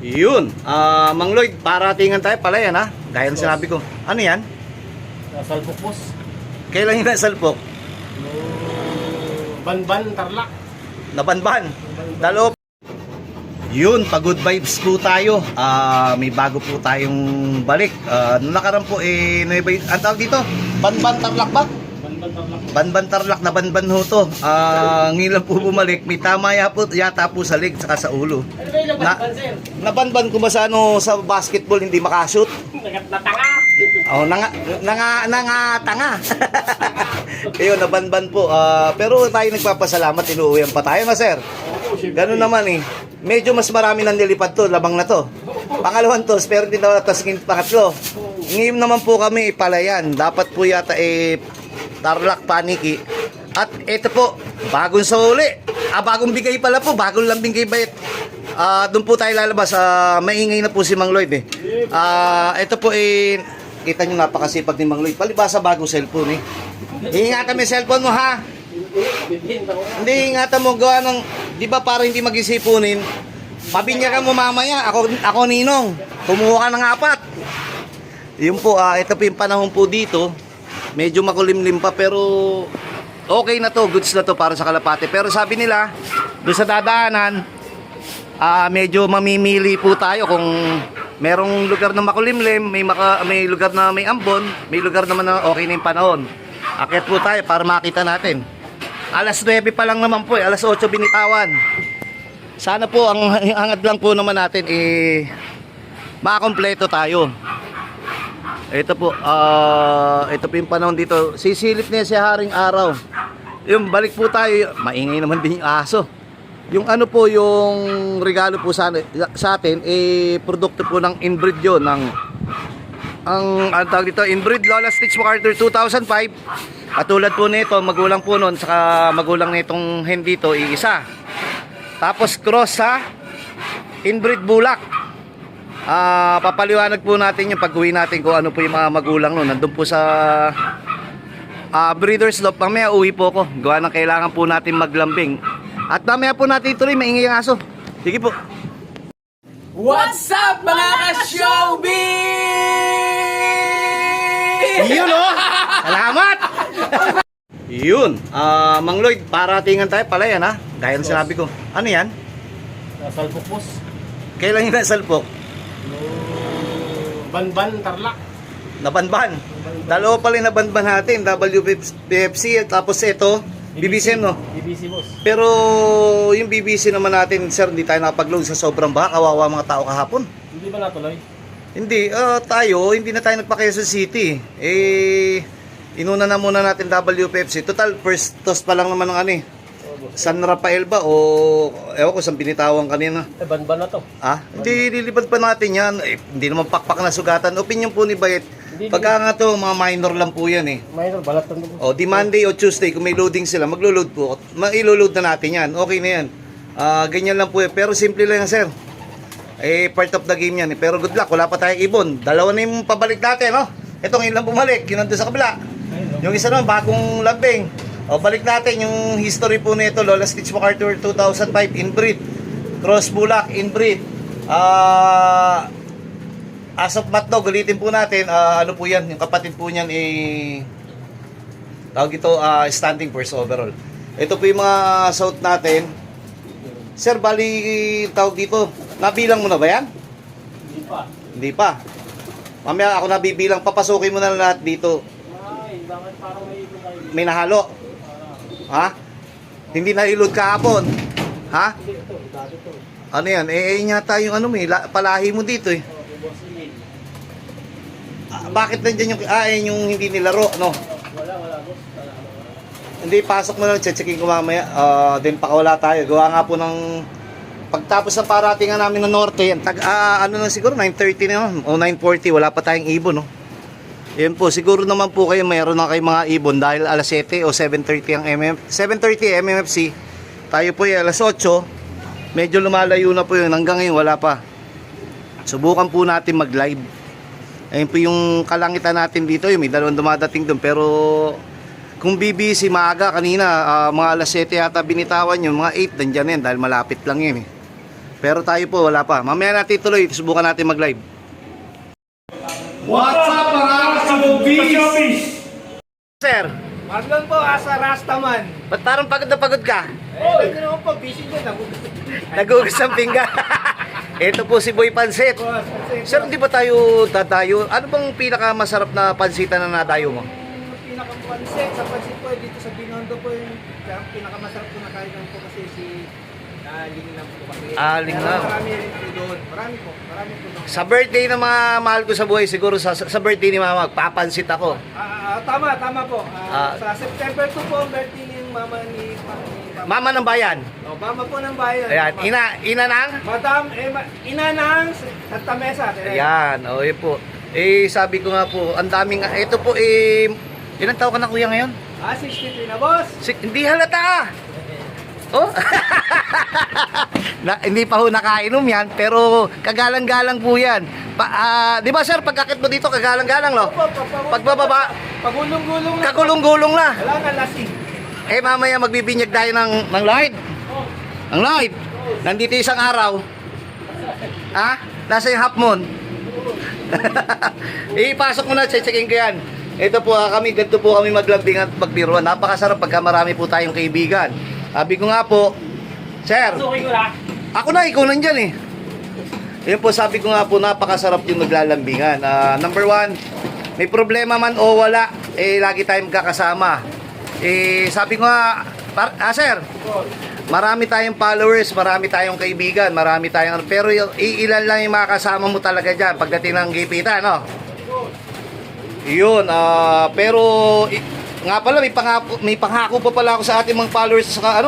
Yun, Mang Lloyd, paratingan tayo pala yan ha. Gaya ng sinabi ko. Ano yan? Salpok boss. Kailan yung nasalpok? Banban, Tarlac. Nabanban. Dalo. Yun, pa-good vibes po tayo. May bago po tayong balik. Nung nakaraan po, ang tawag dito? Banban Tarlac ba? Banban, Tarlac. Banban Tarlac na banban ho to. Ngayon lang po bumalik. May tama yata po sa leg saka sa ulo. Ano ba yung nabanban, sir? Nabanban ko ba sa basketball hindi makashoot? Natanga. Oh, tanga. Ayun, nabanban po. Pero tayo nagpapasalamat, inuuwian pa tayo na, sir. Ganun naman eh. Medyo mas marami nang nilipad to, labang na to. Pangalawang tos, pero hindi na tas pangatlo. Ngayon naman po kami ipalayan. Dapat po yata Tarlac Paniki. At ito po, bagong sauli. Bagong bigay pala po, bagong lambing kay Bayet. Doon po tayo lalabas. Maingay na po si Mang Lloyd eh. Ito po kita nyo napakasipag ni Mang Lloyd. Palibasa bagong cellphone eh. Ingatan mo yung cellphone mo ha. Hindi, ingatan mo gawa ng, di ba para hindi mag-isipunin, pabinyagan mo mamaya, ako ninong, kumuha ka ng 4. Yun po, ito po yung panahon po dito, medyo makulimlim pa pero okay na to, goods na to para sa Kalapate. Pero sabi nila, doon sa dadaanan, medyo mamimili po tayo kung merong lugar na makulimlim, may lugar na may ambon, may lugar naman na okay na yung panahon. Akyat po tayo para makita natin. Alas 9 pa lang naman po, alas 8 binitawan. Sana po ang hangad lang po naman natin makakompleto tayo. Ito po, ito po yung panahon dito. Sisilip niya si Haring Araw. Yung balik po tayo, maingay naman din yung aso. Yung ano po, yung regalo po sa atin, produkto po ng inbreed yun, ang tawag dito, inbreed Lola Stitch MacArthur 2005. Katulad po nito, magulang po nun, saka magulang nitong hen dito, isa. Tapos cross sa inbreed Bulak. Papaliwanag po natin yung pag-uwi natin kung ano po yung mga magulang nun. Nandun po sa breeder's loft. Mamaya uwi po ako. Gawa ng kailangan po natin maglambing. At mamaya po natin ituloy, maingay ang aso. Sige po. What's up mga ka-showbiz? Yun o! Salamat! Yun, Mang Lloyd, paratingan tayo pala yan ha. Gaya ng sinabi ko. Ano yan? Salpok boss. Kailan yung nasalpok? Banban, Tarlac. Nabanban. Dalawa pala yung nabanban natin. WPFC, tapos ito, BBC no? BBC boss. Pero yung BBC naman natin, sir, hindi tayo nakapag-load sa sobrang baka. Kawawa mga tao kahapon. Hindi ba natuloy? Hindi, hindi na tayo nagpa-Quezon City. Inuna na muna natin WPFC. Total, first toss pa lang naman ng San Rafael ba? O, ewan ko, saan binitawan kanina. Banban na to. Hindi, lilipad pa natin yan. Hindi naman pakpak na sugatan. Opinion po ni Bayet. Pagka nga to, mga minor lang po yan eh. Minor, balat na to. Di Monday o Tuesday, kung may loading sila, maglo-load po. Mailo-load na natin yan. Okay na yan. Ganyan lang po eh. Pero simple lang yan, sir. Part of the game yan eh. Pero good luck, wala pa tayong ibon. Dalawa na yung pabalik natin, no? Ito ngayon lang bumalik. Yun nandun sa kabila. Yung isa naman, bagong lambing. Balik natin yung history po nito. Lola Stitch MacArthur 2005, inbreed. Cross Bulak, inbreed. As of Matnog, ulitin po natin, ano po yan, yung kapatid po niyan tawag ito, standing first overall. Ito po yung mga south natin. Sir, bali tawag dito, nabilang mo na ba yan? Hindi pa. Hindi pa. Mamaya ako nabibilang, papasukin mo na lahat dito. Ay, bakit parang may ibon tayo? May nahalo. Ha? Hindi na ilod kahapon. Ha? Hindi, ito. Dati to. Ano yan? Yun yata yung ano palahi mo dito eh. Bakit nandiyan yung hindi nilaro, no? Wala, boss. Wala. Hindi, pasok mo lang, checkin ko mamaya. Then pakawala tayo. Gawa nga po ng pagtapos ng paratingan namin ng norte, ano na siguro, 9:30 na naman, o 9:40, wala pa tayong ibon, no? Yan po, siguro naman po kayo, mayroon na kayong mga ibon dahil alas 7 o 7:30 ang 7:30 MMFC. Tayo po ay alas 8. Medyo lumalayo na po yun. Hanggang ngayon, wala pa. Subukan po natin mag-live. Ayun po yung kalangitan natin dito. May dalawang dumadating doon. Pero kung BBC maaga kanina, mga alas 7 yata binitawan yun. Mga 8 nandyan yan dahil malapit lang yun eh. Pero tayo po, wala pa. Mamaya natin tuloy, subukan natin mag-live. What's up mga ka-showbiz? Sir, Marlon po, asa Rastaman. ba't parang pagod na pagod ka? Hindi naman po, busy dyan. Nagugas ang pinggan. Ito po si Boy Pansit. Sir, hindi ba tayo dadayo? Ano bang pinakamasarap na pansitan na nadayo mo? Pinakapansit, sa pansit po, dito sa Binondo po yung pinakamasarap po na kainan po kasi si Linglang po kasi. Linglang. Marami rin po doon. Marami po doon. Sa birthday ng mga mahal ko sa buhay, siguro sa birthday ni Mama, papansit ako. Tama po. Ah. Sa September 2 po, ang birthday ni Mama ni Mama ng bayan. Oh, Mama po ng bayan. Ayan, ina ng? Madam, ina ng Santa Mesa. Ayan, yun po. Sabi ko nga po, ang daming, ito po, ilang taon ka na kuya ngayon? 63 na, boss. Hindi halata. Oh? Hindi pa ho nakainom yan, pero kagalang-galang po yan. Di ba sir, pagkakit mo dito, kagalang-galang no? Pagbababa, Pagulong-gulong na. kagulong-gulong na. Wala na lasing. Mamaya magbibinyag tayo ng light. Ang light. Nandito isang araw. Nasa yung half moon. Ipasok mo na, checkin ko yan. Ito po ganito po kami maglambing at magbiruan. Napakasarap pagka marami po tayong kaibigan. Sabi ko nga po, sir, Suki ko na. ako na, ikaw nandyan eh. Yun po, sabi ko nga po, napakasarap yung naglalambingan. Number one, may problema man o wala, lagi tayong magkakasama. Sabi ko nga, sir, marami tayong followers, marami tayong kaibigan, marami tayong, pero ilan lang yung makakasama mo talaga dyan pagdating ng gipitan, no? Yun, pero nga pala, may pangako pa pala ako sa ating mga followers sa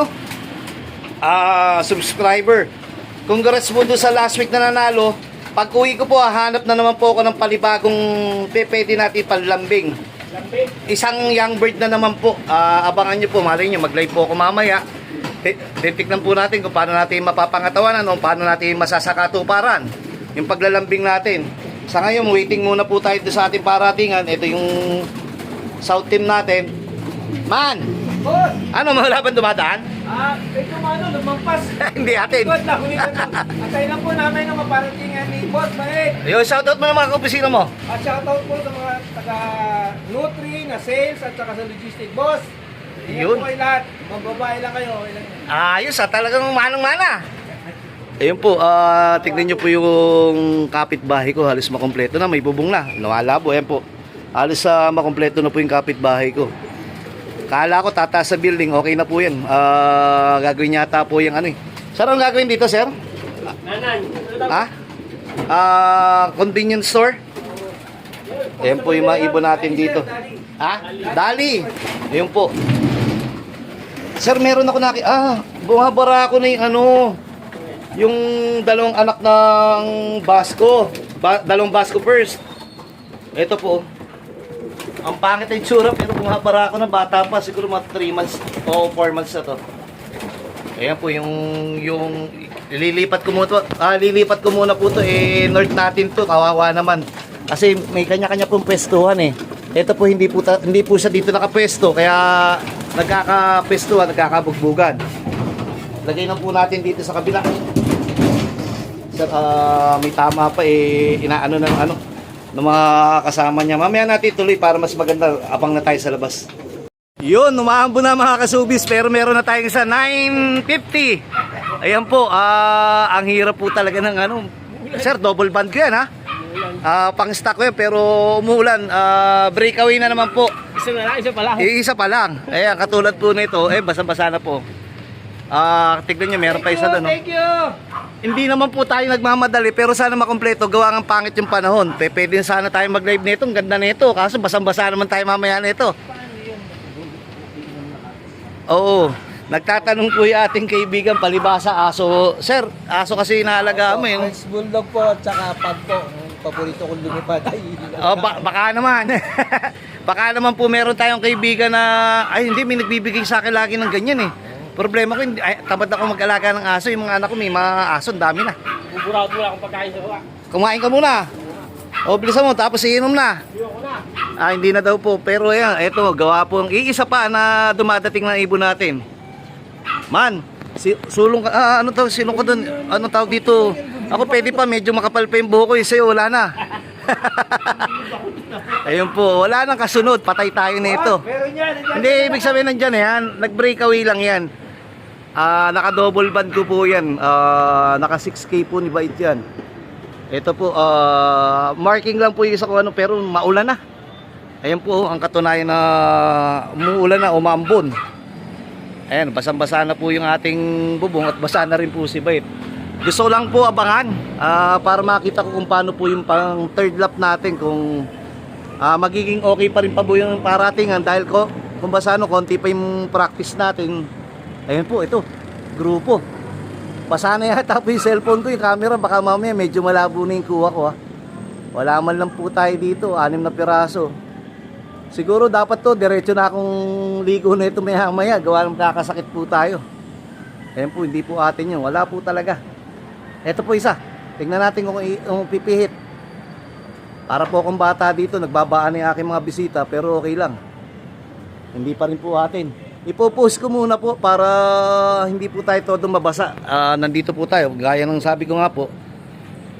subscriber. Congrats po doon sa last week na nanalo. Pag uwi ko po, hanap na naman po ako ng palibagong pwede natin panlambing. Isang young bird na naman po. Abangan nyo po, malay nyo, mag-live po ako mamaya. Titignan po natin kung paano natin mapapangatawanan o paano natin masasakatuparan yung paglalambing natin. Sa ngayon, waiting muna po tayo doon sa ating paratingan. Ito yung South team natin. Man! Boss! Ano, mga laban dumadaan? Ito lumampas. Hindi atin. Likod lang, likod lang. Antay lang po namin na maparatingan ni Boss Maek. Yo, shoutout mo ng mga kaopisina mo. At shoutout po sa mga taga-Nutri, na sales, at saka sa logistic. Boss! Yun. Po kayo lahat. Magbabae lang kayo. Okay lang yun. Ayos talagang manang-mana. Ayun po, tignan nyo po yung kapitbahay ko. Halos makompleto na, may bubong na. Nawala po, ayan po. Halos makompleto na po yung kapitbahay ko. Kala ko tataas sa building, okay na po yan. Gagawin yata po yung Sir, anong gagawin dito, sir? Nanan. Convenience store? Ayan po yung mga ibon natin dito. Dali. Ayun po. Sir, meron ako bumabara ako na yung dalawang anak ng Basco. Dalawang Basco first. Ito po. Ang pangit ang tsura, pero bumabara ako na bata pa. Siguro mga 3 months o 4 months na to. Ayan po yung lilipat ko muna po to. North natin to. Kawawa naman. Kasi may kanya-kanya pong pwestuhan eh. Ito po hindi po siya dito nakapwesto. Kaya nagkakapwestuhan, nagkakabugbugan. Lagay na po natin dito sa kabila. Sir, may tama pa inaano ng mga kasama niya. Mamaya natin tuloy para mas maganda. Abang na tayo sa labas. Yun, umaambo na mga kasubis. Pero meron na tayong isa 950. Ayan po, ang hirap po talaga ng Sir, double band ko yan pang stock ko yan, pero umuulan. Breakaway na naman po. Isa pa lang. Ayan, katulad po nito, basa-basa na po. Tignan nyo, meron pa isa doon. Thank you! Hindi naman po tayo nagmamadali, pero sana makompleto. Gawa ng pangit yung panahon. Pwede sana tayo mag-live nito. Ang ganda nito. Kaso basang-basa naman tayo mamaya nito. Oo. Nagtatanong po yung ating kaibigan, palibasa aso. Sir, aso kasi inaalagaan mo yun. French Bulldog po at saka Pug po. Paborito kong lumipad. Baka naman. Baka naman po meron tayong kaibigan na, hindi, may nagbibigay sa akin lagi ng ganyan Problema ko, tamad ako mag-alaga ng aso. Yung mga anak ko, may mga aso, dami na. Buburado wala akong pagkain sa kuha. Kumain ka muna. Bilisan mo, tapos iinom na. Ayoko na. Hindi na daw po. Pero eto, gawa po ang iisa pa na dumadating ng ibon natin. Man, Sulong ka, ano tawag, silong ko doon, ano tawag dito? Ako pwede pa, medyo makapal pa yung buhok ko, sa'yo wala na. Ayun po, wala nang kasunod, patay tayo nito. Meron yan. Hindi, ibig sabihin nandyan yan, nag-breakaway lang yan. Naka-double band ko po yan, naka 6K po ni Bait yan. Ito po, marking lang po yung isa ko ano, pero maulan na. Ayan po, ang katunayan na umuulan na, umambon. Ayan, basang-basa na po yung ating bubong at basa na rin po si Bait. Gusto ko lang po abangan para makita ko kung paano po yung pang third lap natin, kung magiging okay pa rin pa po yung paratingan dahil kung basa konti pa yung practice natin. Ayan po, ito, grupo. Basa na yata po yung cellphone ko, yung camera, baka mamaya medyo malabo na yung kuha ko. Wala man lang po tayo dito, 6 na piraso. Siguro dapat to, diretso na akong ligo na ito maya-maya, gawa ng kakasakit po tayo. Ayan po, hindi po atin yun, wala po talaga. Ito po isa, tingnan natin kung pipihit. Para po akong bata dito, nagbabaan yung aking mga bisita, pero okay lang. Hindi pa rin po atin. Ipo-post ko muna po para hindi po tayo todo mabasa. Nandito po tayo, gaya ng sabi ko nga po,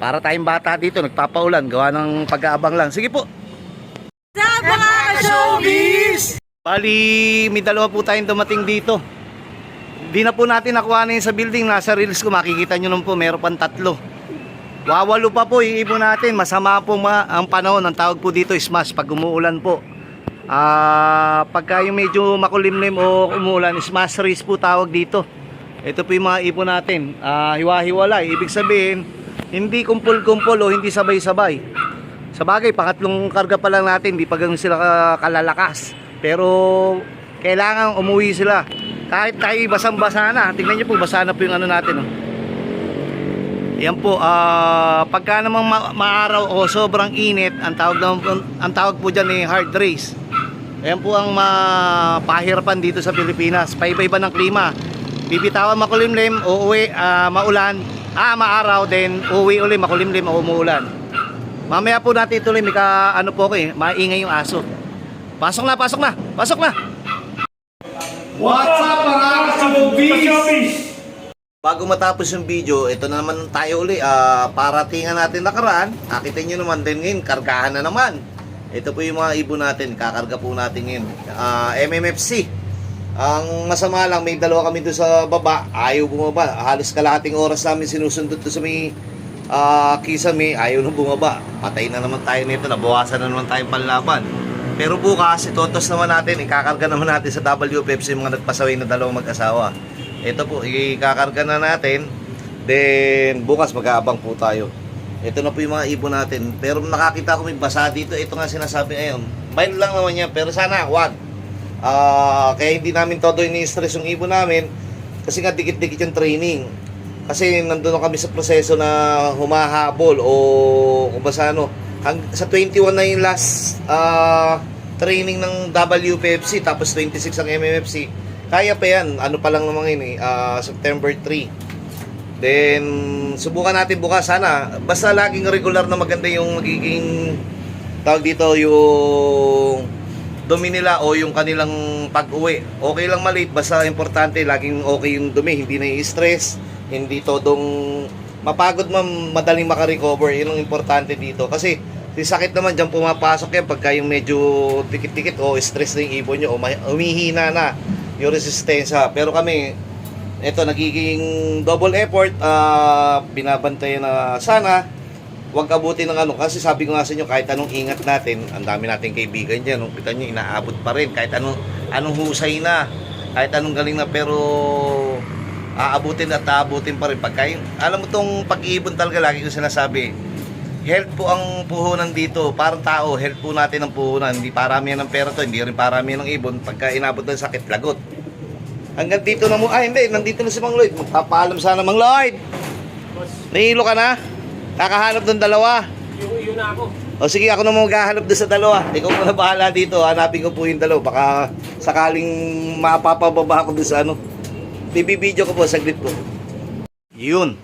para tayong bata dito, nagpapaulan, gawa ng pag-aabang lang. Sige po. Bali, may dalawa po tayong dumating dito. Di na po natin nakuha na yun sa building. Nasa reels ko, makikita nyo nun po, meron pang 3. Wawalo pa po yung ibon natin. Masama po ang panahon. Ang tawag po dito, smash, pag umuulan po. Pagka yung medyo makulimlim o umuulan, smash race po tawag dito. Ito po yung mga ibon natin. Hiwa-hiwalay. Ibig sabihin, hindi kumpul-kumpul o hindi sabay-sabay. Sa bagay, pangatlong karga pa lang natin, hindi pa ganun sila kalalakas. Pero kailangan umuwi sila. Kahit tayo basang-basa na, tingnan nyo po, basa na po yung ano natin. Yan po, pagka namang maaraw o sobrang init, ang tawag po dyan ay hard race. Yan po ang mapahirapan dito sa Pilipinas. Paiba-iba ng klima. Bibitawan makulimlim, uuwi, maulan, maaraw, then uuwi uli makulimlim o umuulan. Mamaya po natin ituloy, may ano po ko maingay yung aso. Pasok na, pasok na, pasok na! What's up mga showbiz? Bago matapos yung video, ito na naman tayo uli. Paratingan natin nakaraan. Nakita nyo naman din ngayon, kargahan na naman. Ito po yung mga ibon natin, kakarga po natin ngayon. MMFC. Ang masama lang, may dalawa kami doon sa baba. Ayaw bumaba. Halos kalahating oras namin sinusundot doon sa may Kisame, ayaw nung bumaba. Patay na naman tayo nito, nabawasan na naman tayong panlaban. Pero bukas, itotos naman natin, ikakarga naman natin sa WFC yung mga nagpasaway na dalawang mag-asawa. Ito po, ikakarga na natin. Then, bukas mag-aabang po tayo. Ito na po yung mga ibon natin. Pero nakakita ko may basa dito. Ito nga sinasabi ngayon. Fine lang naman yan, pero sana wag. Kaya hindi namin todo ini-stress yung ibon namin. Kasi nga dikit-dikit yung training. Kasi nandun kami sa proseso na humahabol o kung ba sa ano. Sa 21 na yung last training ng WPFC, tapos 26 ang MMFC. Kaya pa yan, ano pa lang naman yun September 3. Then subukan natin bukas sana. Basta laging regular na maganda yung magiging tawag dito, yung dumi nila o yung kanilang pag-uwi. Okay lang maliit, basta importante laging okay yung dumi, hindi na i-stress, hindi todong mapagod, madaling makarecover. Yun ang importante dito. Kasi si sakit naman dyan pumapasok yan pagka yung medyo tikit-tikit o stress na yung ibon nyo o umihina na yung resistensya. Pero kami, ito nagiging double effort. Binabantayan na sana huwag abutin ng ano. Kasi sabi ko nga sa inyo, kahit anong ingat natin, ang dami nating kaibigan dyan. Kita nyo, inaabot pa rin. Kahit anong husay na, kahit anong galing na, pero aabutin at aabutin pa rin. Alam mo tong pag-iibon talaga, lagi ko sinasabi, health po ang puhunan dito. Parang tao, health po natin ang puhunan. Hindi paramihan ng pera to, hindi rin paramihan ng ibon. Pagka inabot ng sakit, lagot. Hanggang dito na mo, hindi, nandito na si Mang Lloyd. Magpapaalam sana, Mang Lloyd. Nahilo ka na? Kakahanap ng dalawa. Yun na ako. O sige, ako na maghahanap doon sa dalawa. Ikaw muna bahala dito, hanapin ko po yung dalawa. Baka sakaling mapapababa ako doon sa ano. Bibidyo ko po, saglit po. Yun.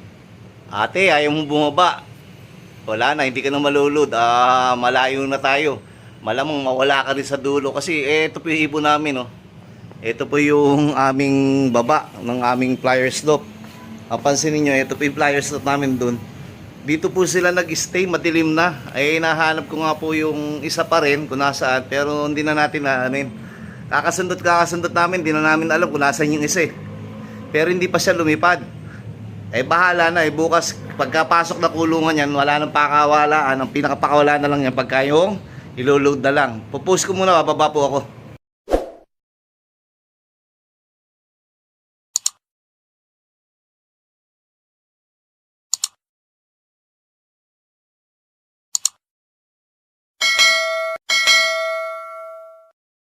Ate, ayaw mo bumaba. Wala na, hindi ka na malulod. Malayo na tayo. Malamang mawala ka rin sa dulo. Kasi ito po yung ibon namin. Oh. Ito po yung aming baba ng aming flyers loop. Pansinin nyo, ito po yung flyers loop namin dun. Dito po sila nag-stay, madilim na. Ay nahanap ko nga po yung isa pa rin kung nasaan, pero hindi na natin naanin. Kakasundot namin, hindi na namin alam kung nasaan yung isa eh. Pero hindi pa siya lumipad. Bahala na bukas pagkapasok na kulungan yan, wala nang pakawalaan. Ang pinakapakawalaan na lang yan pagka yung ilo-load na lang. Pupost ko muna, bababa po ako.